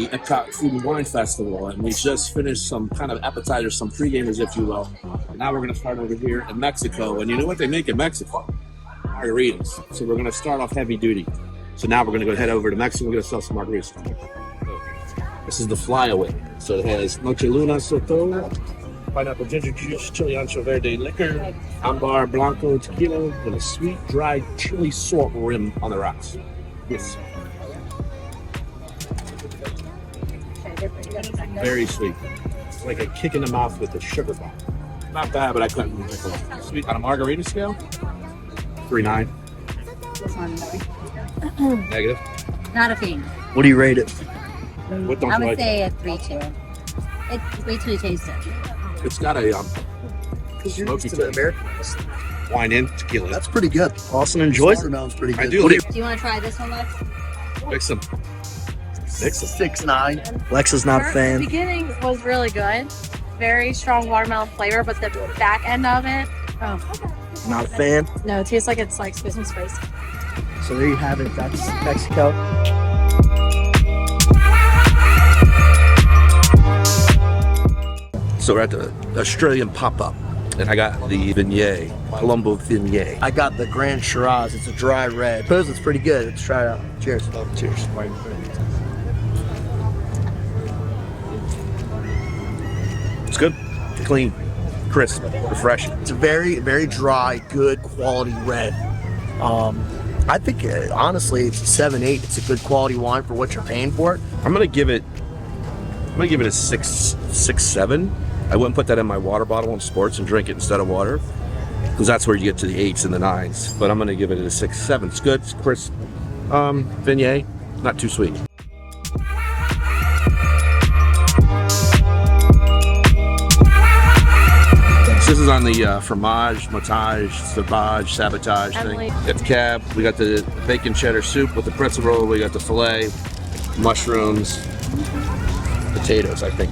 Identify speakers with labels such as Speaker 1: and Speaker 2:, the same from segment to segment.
Speaker 1: the EPCOT Food and Wine Festival, and we just finished some kind of appetizers, some pre-gamers, if you will. And now we're going to start over here in Mexico, and you know what they make in Mexico? Margaritas. So we're going to start off heavy duty. So now we're going to go head over to Mexico. We're going to sell some margaritas. This is the flyaway. So it has Noche Luna Soto, pineapple ginger juice, chili ancho verde liquor, ambar blanco tequila, with a sweet, dry chili salt rim on the rocks. Yes. Very sweet. It's like a kick in the mouth with a sugar bomb. Not bad, but I couldn't drink a lot. Sweet on a margarita scale? 3.9. Negative.
Speaker 2: Not a fan.
Speaker 3: What do you rate it?
Speaker 1: What don't
Speaker 2: I
Speaker 1: you
Speaker 2: would
Speaker 1: like?
Speaker 2: say a 3.2. Wait till you taste it.
Speaker 1: It's got a smoky taste. Wine and tequila.
Speaker 3: That's pretty good. Austin enjoys it. Smells pretty good.
Speaker 1: I do.
Speaker 2: Do you want to try this one, Lex?
Speaker 1: Mix them.
Speaker 3: 6.9. Lex is not a fan.
Speaker 4: The beginning was really good. Very strong watermelon flavor, but the back end of it,
Speaker 3: Not a fan.
Speaker 4: no, it tastes like it's like Christmas spice.
Speaker 3: So there you have it. That's Mexico.
Speaker 1: So we're at the Australian pop-up, and I got the Viognier, Colombo Viognier.
Speaker 3: I got the Grand Shiraz. It's a dry red. I suppose it's pretty good. Let's try it out. Cheers.
Speaker 1: Cheers. It's good, clean, crisp, refreshing.
Speaker 3: It's a very, very dry, good quality red. I think honestly, it's a 7.8. It's a good quality wine for what you're paying for it.
Speaker 1: I'm gonna give it a 6.7. I wouldn't put that in my water bottle in sports and drink it instead of water, because that's where you get to the 8s and the 9s. But I'm gonna give it a 6.7. It's good, it's crisp. Viognier, not too sweet. This is on the fromage, motage, sabotage thing. We got the cab, we got the bacon cheddar soup with the pretzel roll, we got the filet, mushrooms, potatoes, I think.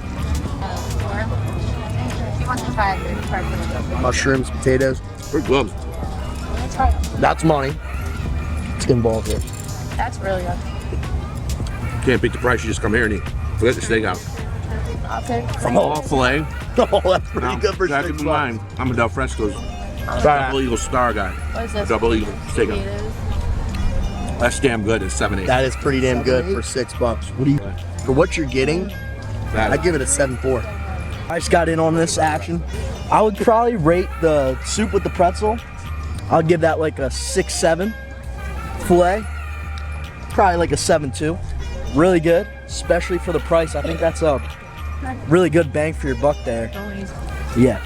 Speaker 2: You want to try it?
Speaker 3: Mushrooms, potatoes.
Speaker 1: Pretty good.
Speaker 3: That's money. Let's get involved here.
Speaker 4: That's really good.
Speaker 1: Can't beat the price, you just come here and eat. Forget the steakhouse.
Speaker 4: Okay.
Speaker 1: All filet.
Speaker 3: Oh, that's pretty good for
Speaker 1: Keep in
Speaker 3: $6.
Speaker 1: mind, I'm a Del Fresco's Double Eagle Star guy.
Speaker 4: What is this?
Speaker 1: Double Eagle steakhouse.
Speaker 4: Potatoes.
Speaker 1: That's damn good. It's 7.8.
Speaker 3: That is pretty damn good for $6. What do you? For what you're getting, I'd give it a 7.4. I just got in on this action. I would probably rate the soup with the pretzel. I'll give that like a 6.7. Filet, probably like a 7.2. Really good, especially for the price. I think that's a really good bang for your buck there. Yeah,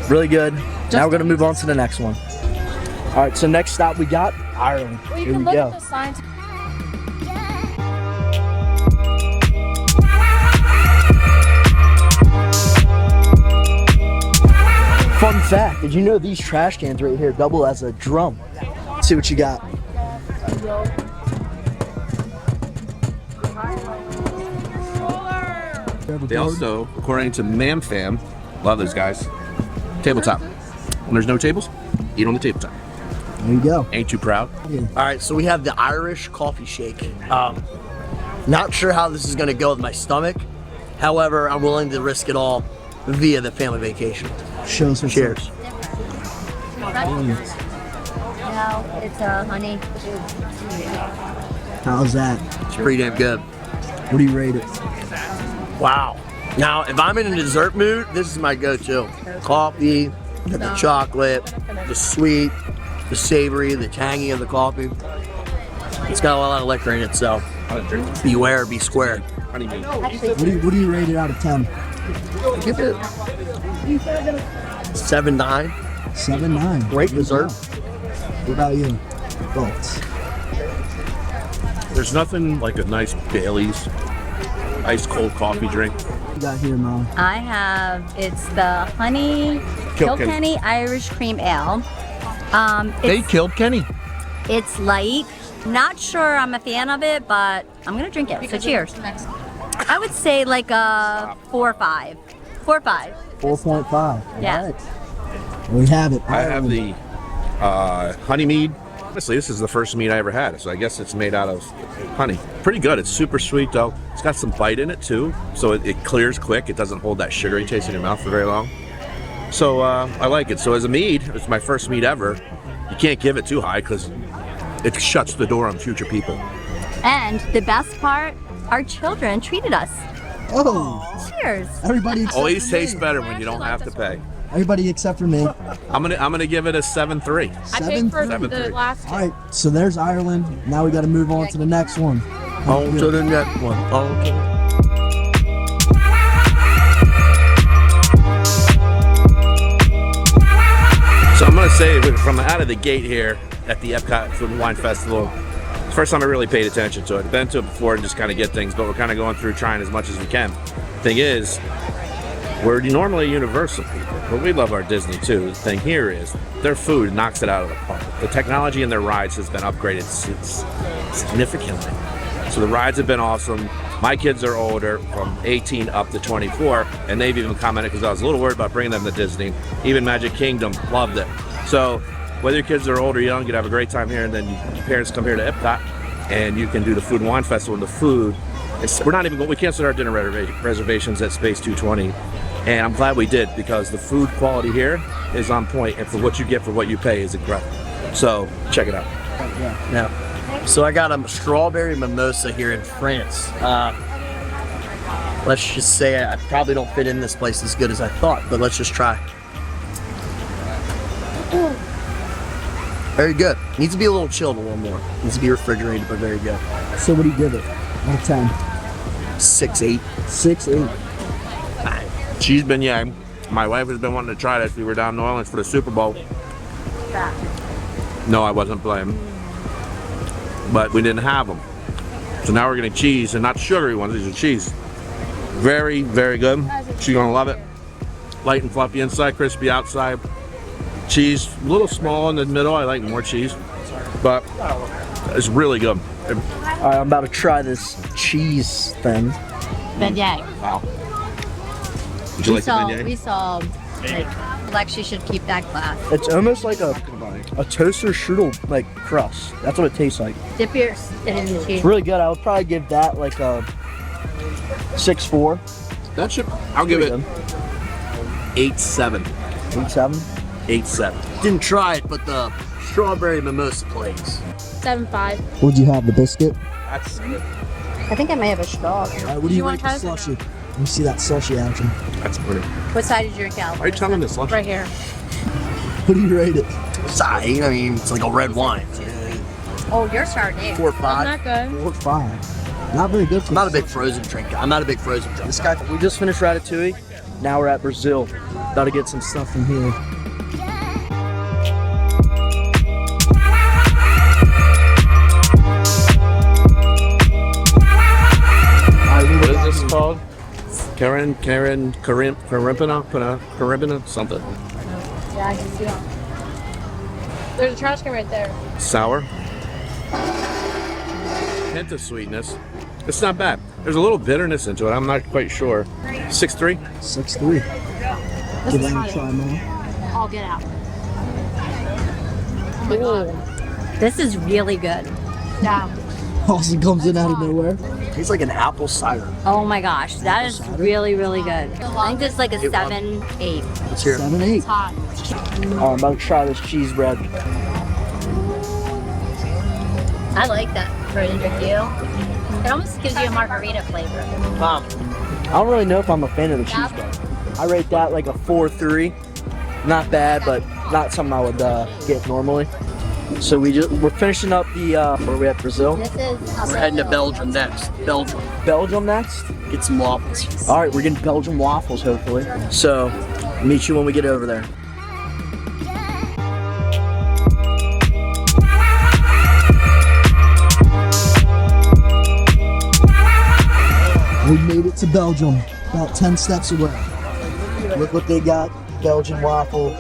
Speaker 3: really good. Now we're gonna move on to the next one. All right, so next stop we got Ireland.
Speaker 4: Well, you
Speaker 3: Here
Speaker 4: can
Speaker 3: we
Speaker 4: look
Speaker 3: go.
Speaker 4: at the signs.
Speaker 3: Fun fact, did you know these trash cans right here double as a drum? Let's see what you got.
Speaker 1: They also, according to MamFam, love those guys, tabletop. When there's no tables, eat on the tabletop.
Speaker 3: There you go.
Speaker 1: Ain't too proud.
Speaker 3: All right, so we have the Irish coffee shake. Not sure how this is gonna go with my stomach. However, I'm willing to risk it all via the family vacation. Show some cheers.
Speaker 2: No, it's honey.
Speaker 3: How's that? It's pretty damn good. What do you rate it? Wow. Now, if I'm in a dessert mood, this is my go-to. Coffee, the chocolate, the sweet, the savory, the tangy of the coffee. It's got a lot of liquor in it, so beware, be square.
Speaker 1: Honey meat.
Speaker 3: What do you rate it out of 10? Give it 7.9. 7.9. Great dessert. What about you? Thoughts?
Speaker 1: There's nothing like a nice Bailey's ice cold coffee drink.
Speaker 3: What you got here, Mom?
Speaker 2: I have, it's the honey Kilkenny Irish Cream Ale.
Speaker 1: They killed Kenny.
Speaker 2: It's light. Not sure I'm a fan of it, but I'm gonna drink it. So cheers. I would say like a 4.5. 4.5.
Speaker 3: 4.5.
Speaker 2: Yeah.
Speaker 3: All right. We have it.
Speaker 1: I have the honey mead Honestly, this is the first meat I ever had, so I guess it's made out of honey. Pretty good. It's super sweet though. It's got some bite in it too, so it clears quick. It doesn't hold that sugary taste in your mouth for very long. So I like it. So as a meat, it's my first meat ever. You can't give it too high because it shuts the door on future people.
Speaker 2: And the best part, our children treated us.
Speaker 3: Oh,
Speaker 2: Cheers.
Speaker 3: everybody except
Speaker 1: Always
Speaker 3: for me.
Speaker 1: tastes better when you don't have to pay.
Speaker 3: Everybody except for me.
Speaker 1: I'm gonna give it a 7-3.
Speaker 4: I paid for
Speaker 3: 7-3.
Speaker 4: the last
Speaker 3: All right, so there's Ireland. Now we got to move on to the next one.
Speaker 1: On to the next one. Okay. So I'm gonna say from out of the gate here at the EPCOT Food and Wine Festival, it's the first time I really paid attention to it. I've been to it before and just kind of get things, but we're kind of going through trying as much as we can. Thing is, we're normally Universal people, but we love our Disney too. The thing here is their food knocks it out of the park. The technology in their rides has been upgraded significantly. So the rides have been awesome. My kids are older, from 18 up to 24, and they've even commented, because I was a little worried about bringing them to Disney. Even Magic Kingdom loved it. So whether your kids are old or young, you'd have a great time here, and then your parents come here to Epcot, and you can do the Food and Wine Festival. And the food, we canceled our dinner reservations at Space 220, and I'm glad we did, because the food quality here is on point, and for what you get for what you pay is incredible. So check it out.
Speaker 3: Yeah. So I got a strawberry mimosa here in France. Let's just say I probably don't fit in this place as good as I thought, but let's just try. Very good. Needs to be a little chilled a little more. Needs to be refrigerated, but very good. So what do you give it out of 10? 6-8. 6-8.
Speaker 1: Cheese beignet. My wife has been wanting to try this. We were down in New Orleans for the Super Bowl. No, I wasn't playing. But we didn't have them. So now we're getting cheese, and not sugary ones, these are cheese. Very, very good. She's gonna love it. Light and fluffy inside, crispy outside. Cheese, a little small in the middle. I like more cheese, but it's really good.
Speaker 3: All right, I'm about to try this cheese thing.
Speaker 2: Beignet.
Speaker 1: Wow. Would you like the beignet?
Speaker 2: We saw, like, Lexi should keep that class.
Speaker 3: It's almost like a toaster strudel like crust. That's what it tastes like.
Speaker 2: Dip yours in the cheese.
Speaker 3: It's really good. I would probably give that like a 6-4.
Speaker 1: That should. I'll give it
Speaker 3: Pretty
Speaker 1: 8-7.
Speaker 3: 8-7.
Speaker 1: 8-7.
Speaker 3: Didn't try it, but the strawberry mimosa plays.
Speaker 4: 7.5.
Speaker 3: What'd you have? The biscuit?
Speaker 1: That's good.
Speaker 2: I think I may have a straw.
Speaker 3: All right, what do you rate the slushy? Let me see that slushy action.
Speaker 1: That's pretty.
Speaker 2: What side did you drink out?
Speaker 1: Why are you telling this lunch?
Speaker 4: Right here.
Speaker 3: What do you rate it? I mean, it's like a red wine.
Speaker 2: Oh, you're Chardonnay.
Speaker 3: 4-5.
Speaker 4: Not good.
Speaker 3: 4-5. Not very good. I'm not a big frozen drinker. I'm not a big frozen drinker. This guy. We just finished Ratatouille. Now we're at Brazil. About to get some stuff from here.
Speaker 1: What is this called? Caribana, something.
Speaker 4: Yeah, I can see that. There's a trash can right there.
Speaker 1: Sour. Hint of sweetness. It's not bad. There's a little bitterness into it. I'm not quite sure. 6-3.
Speaker 3: 6-3. Give that a try, man.
Speaker 4: I'll get out. Oh my god.
Speaker 2: This is really good.
Speaker 4: Yeah.
Speaker 3: Also comes in out of nowhere. Tastes like an apple cider.
Speaker 2: Oh my gosh, that is really, really good. I think this is like a 7-8.
Speaker 3: Let's hear it. 7-8.
Speaker 4: It's hot.
Speaker 3: I'm about to try this cheese bread.
Speaker 2: I like that frozen drink you. It almost gives you a margarita flavor.
Speaker 3: I don't really know if I'm a fan of the cheese bread. I rate that like a 4-3. Not bad, but not something I would get normally. So we're finishing up the where are we at, Brazil?
Speaker 2: This is
Speaker 3: We're heading to Belgium next. Belgium next? Get some waffles. All right, we're getting Belgian waffles hopefully. So meet you when we get over there. We made it to Belgium, about 10 steps away. Look what they got, Belgian waffle.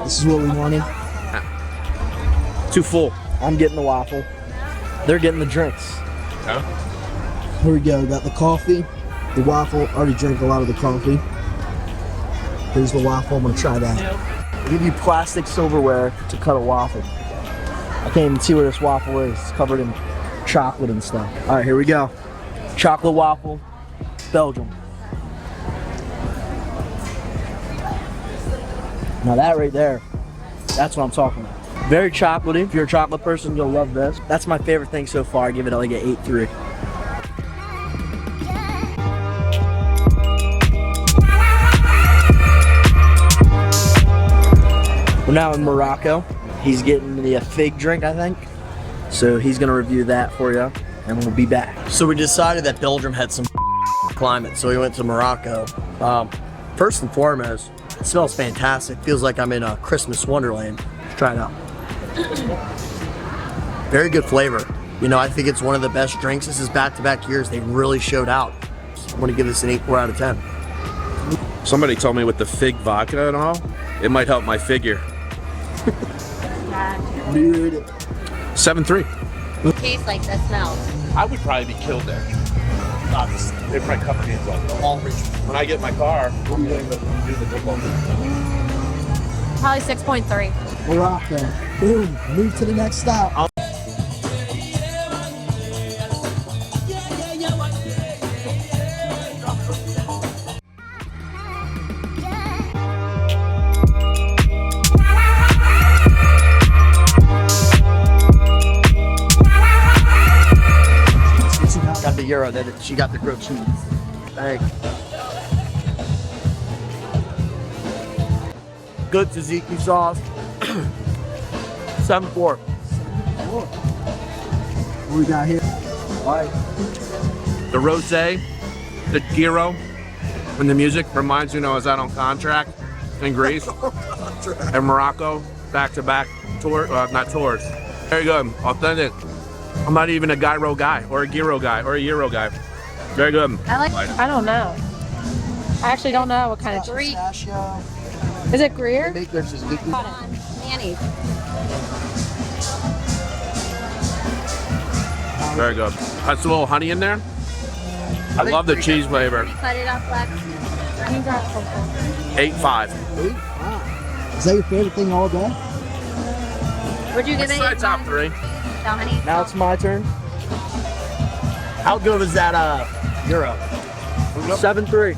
Speaker 3: This is what we wanted.
Speaker 1: Too full.
Speaker 3: I'm getting the waffle. They're getting the drinks.
Speaker 1: Huh?
Speaker 3: Here we go, got the coffee, the waffle. Already drank a lot of the coffee. Here's the waffle, I'm gonna try that. They give you plastic silverware to cut a waffle. I can't even see where this waffle is. It's covered in chocolate and stuff. All right, here we go. Chocolate waffle, Belgium. Now that right there, that's what I'm talking about. Very chocolatey. If you're a chocolate person, you'll love this. That's my favorite thing so far. I give it like an 8.3. We're now in Morocco. He's getting the fig drink, I think. So he's gonna review that for you, and we'll be back. So we decided that Belgium had some climate, so we went to Morocco. First and foremost, it smells fantastic. Feels like I'm in a Christmas wonderland. Let's try it out. Very good flavor. You know, I think it's one of the best drinks. This is back-to-back years. They really showed out. I'm gonna give this an 8.4 out of 10.
Speaker 1: Somebody told me with the fig vodka and all, it might help my figure.
Speaker 3: Dude.
Speaker 1: 7.3.
Speaker 2: Tastes like that smells.
Speaker 1: I would probably be killed there. They'd probably cover me in all rich. When I get my car, I'm going to do the football.
Speaker 4: Probably 6.3.
Speaker 3: Morocco. Boom. Move to the next stop. Got the Euro, then she got the grilled cheese. Thanks. Good tzatziki sauce. 7.4. What we got here? All right.
Speaker 1: The rosé, the gyro, and the music reminds me, I was out on contract in Greece and Morocco, back-to-back tour, not tours. Very good, authentic. I'm not even a gyro guy, or a gyro guy, or a Euro guy. Very good.
Speaker 4: I don't know. I actually don't know what kind of Greek. Is it Greer?
Speaker 2: Mayonnaise.
Speaker 1: Very good. That's a little honey in there. I love the cheese flavor.
Speaker 2: Cut it up, Lex.
Speaker 1: 8.5.
Speaker 3: Is that your favorite thing all day?
Speaker 2: Would you give it?
Speaker 1: That's top 3.
Speaker 2: Honey.
Speaker 3: Now it's my turn. How good was that Euro? 7.3.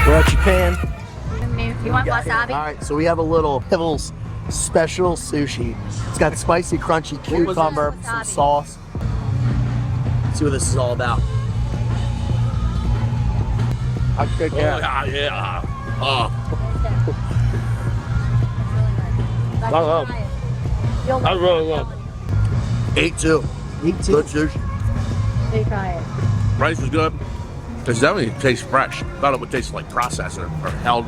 Speaker 3: We're at Japan.
Speaker 2: You want wasabi?
Speaker 3: All right, so we have a little special sushi. It's got spicy, crunchy cucumber, some sauce. Let's see what this is all about. I'll take care.
Speaker 1: Yeah.
Speaker 2: That's
Speaker 1: really good.
Speaker 3: 8.2. 8.2. Good sushi.
Speaker 4: They try it.
Speaker 1: Rice is good. It definitely tastes fresh. Thought it would taste like processed or held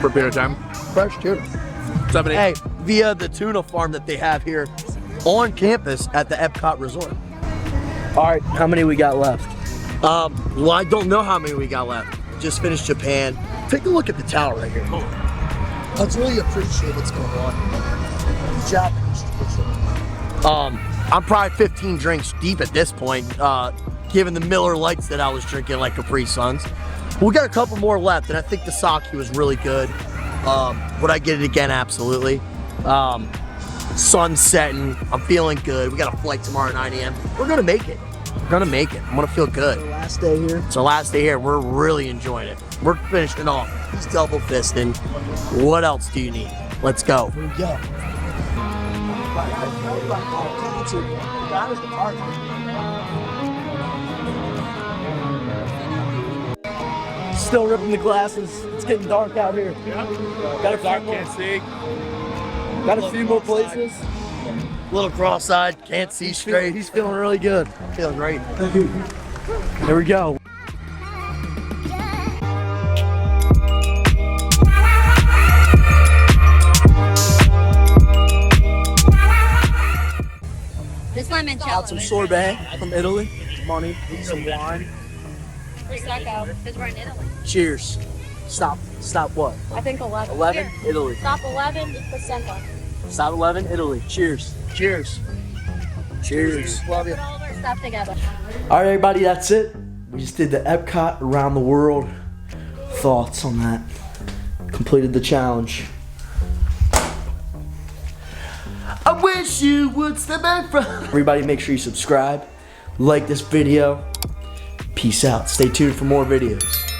Speaker 1: for a period of time.
Speaker 3: Fresh tuna.
Speaker 1: 7, 8.
Speaker 3: Hey, via the tuna farm that they have here on campus at the EPCOT Resort. All right, how many we got left? Well, I don't know how many we got left. Just finished Japan. Take a look at the tower right here. Let's really appreciate what's going on. Japanese tradition. I'm probably 15 drinks deep at this point, given the Miller Lights that I was drinking like Capri Suns. We got a couple more left, and I think the sake was really good. Would I get it again? Absolutely. Sun's setting. I'm feeling good. We got a flight tomorrow at 9 a.m. We're gonna make it. We're gonna make it. I'm gonna feel good. It's our last day here. It's our last day here. We're really enjoying it. We're finishing off. He's double fisting. What else do you need? Let's go. Here we go. Still ripping the glasses. It's getting dark out here. Got a dark, can't see. Got a few more places. A little cross-eyed, can't see straight. He's feeling really good. Feeling great. Here we go.
Speaker 2: This limoncello.
Speaker 3: Got some sorbet from Italy. Money, some wine.
Speaker 2: Because we're in Italy.
Speaker 3: Cheers. Stop what?
Speaker 4: I think 11.
Speaker 3: 11,
Speaker 4: Here.
Speaker 3: Italy.
Speaker 4: Stop 11%.
Speaker 3: Stop 11, Italy. Cheers. Cheers. Cheers. Love you.
Speaker 4: Put all of our stuff together.
Speaker 3: All right, everybody, that's it. We just did the EPCOT around the world. Thoughts on that? Completed the challenge. I wish you would step back from. Everybody make sure you subscribe, like this video. Peace out. Stay tuned for more videos.